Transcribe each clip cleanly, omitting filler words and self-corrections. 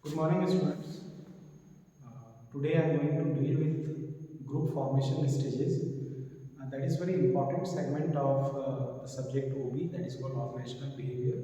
Good morning, students. Today I am going to deal with group formation stages. That is very important segment of the subject OB, that is called organizational behavior.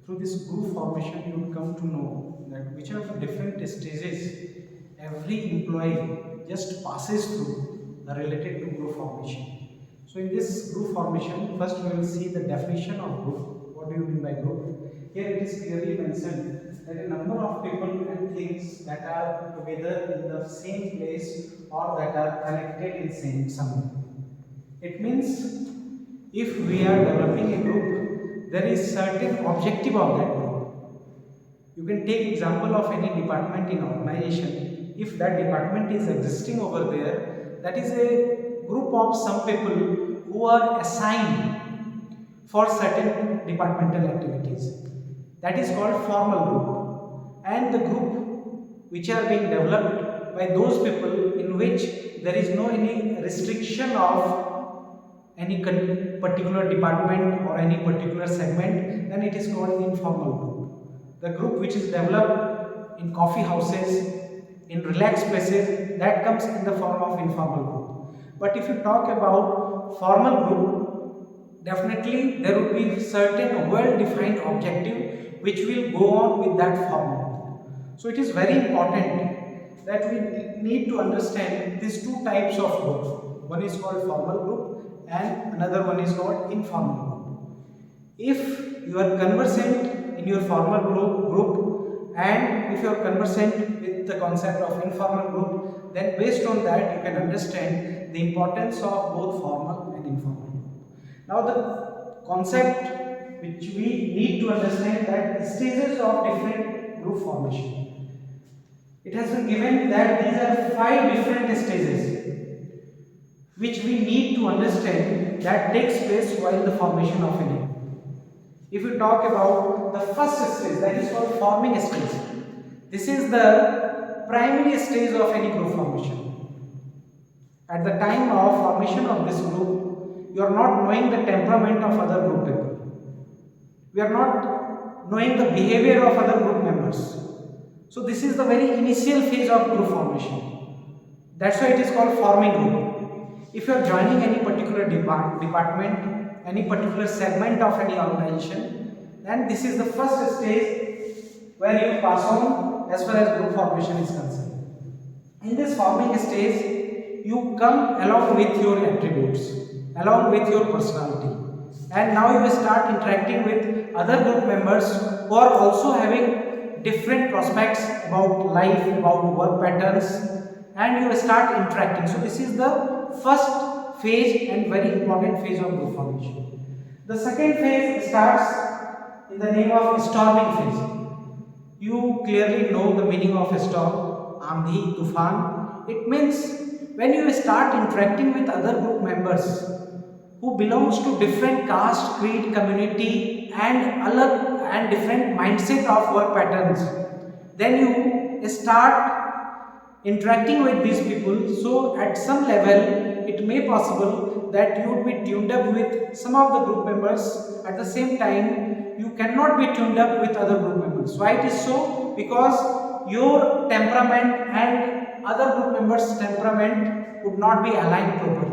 Through this group formation, you will come to know that which are the different stages every employee just passes through related to group formation. So in this group formation, first we will see the definition of group. What do you mean by group? Here it is clearly mentioned that a number of people and things that are together in the same place or that are connected in same some way. It means if we are developing a group, there is certain objective of that group. You can take example of any department in organization. If that department is existing over there, that is a group of some people who are assigned for certain departmental activities. That is called formal group. And the group which are being developed by those people in which there is no any restriction of any particular department or any particular segment, then it is called informal group. The group which is developed in coffee houses, in relaxed places, that comes in the form of informal group. But if you talk about formal group, definitely there would be certain well-defined objective which will go on with that formal group. So it is very important that we need to understand these two types of group. One is called formal group and another one is called informal group. If you are conversant in your formal group and if you are conversant with the concept of informal group, then based on that you can understand the importance of both formal and informal group. Now the concept which we need to understand that stages of different group formation. It has been given that these are 5 different stages which we need to understand that takes place while the formation of any group. If you talk about the first stage, that is called forming stage. This is the primary stage of any group formation. At the time of formation of this group, you are not knowing the temperament of other group people. We are not knowing the behavior of other group members. So this is the very initial phase of group formation. That's why it is called forming group. If you are joining any particular department, any particular segment of any organization, then this is the first stage where you pass on as far as group formation is concerned. In this forming stage, you come along with your attributes, along with your personality, and now you start interacting with other group members who are also having different prospects about life, about work patterns, and you start interacting. So this is the first phase and very important phase of group formation. The second phase starts in the name of storming phase. You clearly know the meaning of storm, Andhi, Tufan. It means when you start interacting with other group members who belongs to different caste, creed, community and different mindset of work patterns, then you start interacting with these people. So at some level it may possible that you would be tuned up with some of the group members. At the same time you cannot be tuned up with other group members. Why it is so? Because your temperament and other group members temperament would not be aligned properly.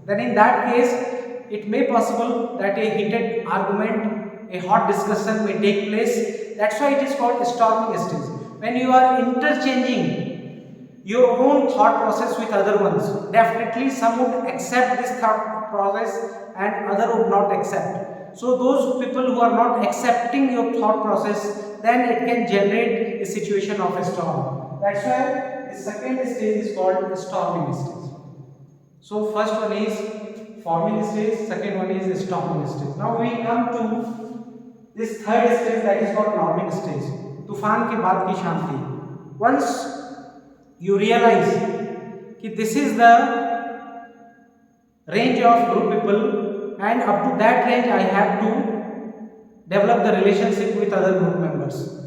Then in that case it may possible that a heated argument, a hot discussion may take place. That's why it is called storming stage. When you are interchanging your own thought process with other ones, definitely some would accept this thought process and other would not accept. So those people who are not accepting your thought process, then it can generate a situation of a storm. That's why the second stage is called storming stage. So first one is forming stage, second one is storming stage. Now we come to this third stage, that is called norming stage. तूफान के बाद की शांति. Once you realize कि this is the range of group people and up to that range I have to develop the relationship with other group members.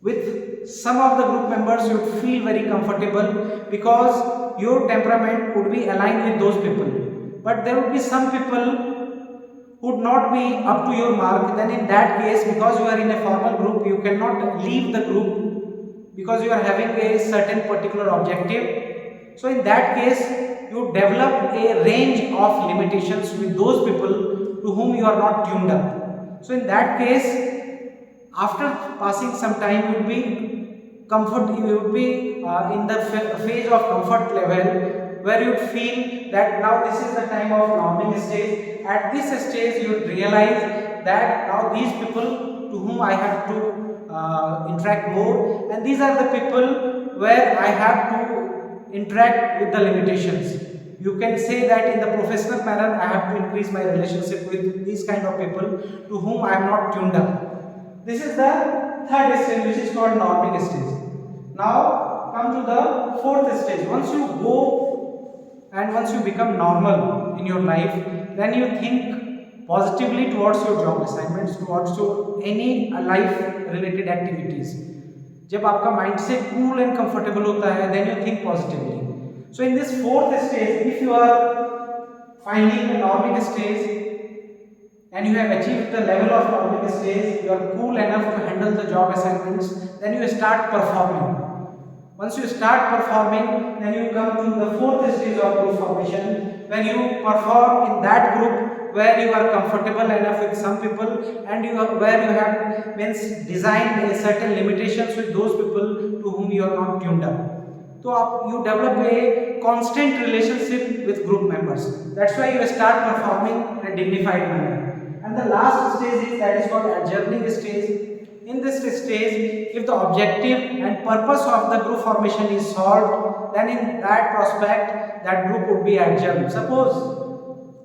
With some of the group members you would feel very comfortable because your temperament would be aligned with those people. But there would be some people would not be up to your mark. Then in that case, because you are in a formal group, you cannot leave the group because you are having a certain particular objective. So in that case, you develop a range of limitations with those people to whom you are not tuned up. So in that case, after passing some time, you will be in the phase of comfort level, where you feel that now this is the time of norming stage. At this stage, you realize that now these people to whom I have to interact more, and these are the people where I have to interact with the limitations. You can say that in the professional manner, I have to increase my relationship with these kind of people to whom I am not tuned up. This is the third stage, which is called norming stage. Now come to the fourth stage. Once you go and once you become normal in your life, then you think positively towards your job assignments, towards your any life related activities. जब आपका mindset cool and comfortable होता है, then you think positively. So in this fourth stage, if you are finding the norming stage and you have achieved the level of norming stage, you are cool enough to handle the job assignments, then you start performing. Once you start performing, then you come to the fourth stage of group formation, when you perform in that group where you are comfortable enough with some people, and where you have designed a certain limitations with those people to whom you are not tuned up. So you develop a constant relationship with group members. That's why you start performing in a dignified manner. And the last stage is that is called adjourning stage. In this stage, if the objective and purpose of the group formation is solved, then in that prospect, that group would be adjourned. Suppose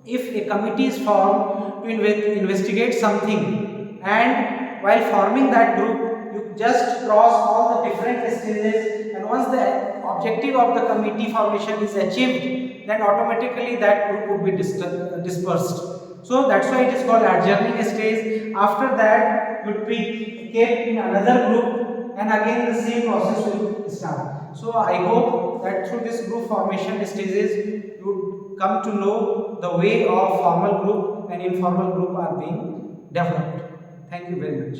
if a committee is formed to investigate something, and while forming that group, you just cross all the different stages, and once the objective of the committee formation is achieved, then automatically that group would be dispersed. So that's why it is called adjourning stage. After that, you would be kept in another group, and again the same process will start. So I hope that through this group formation stages, you would come to know the way of formal group and informal group are being developed. Thank you very much.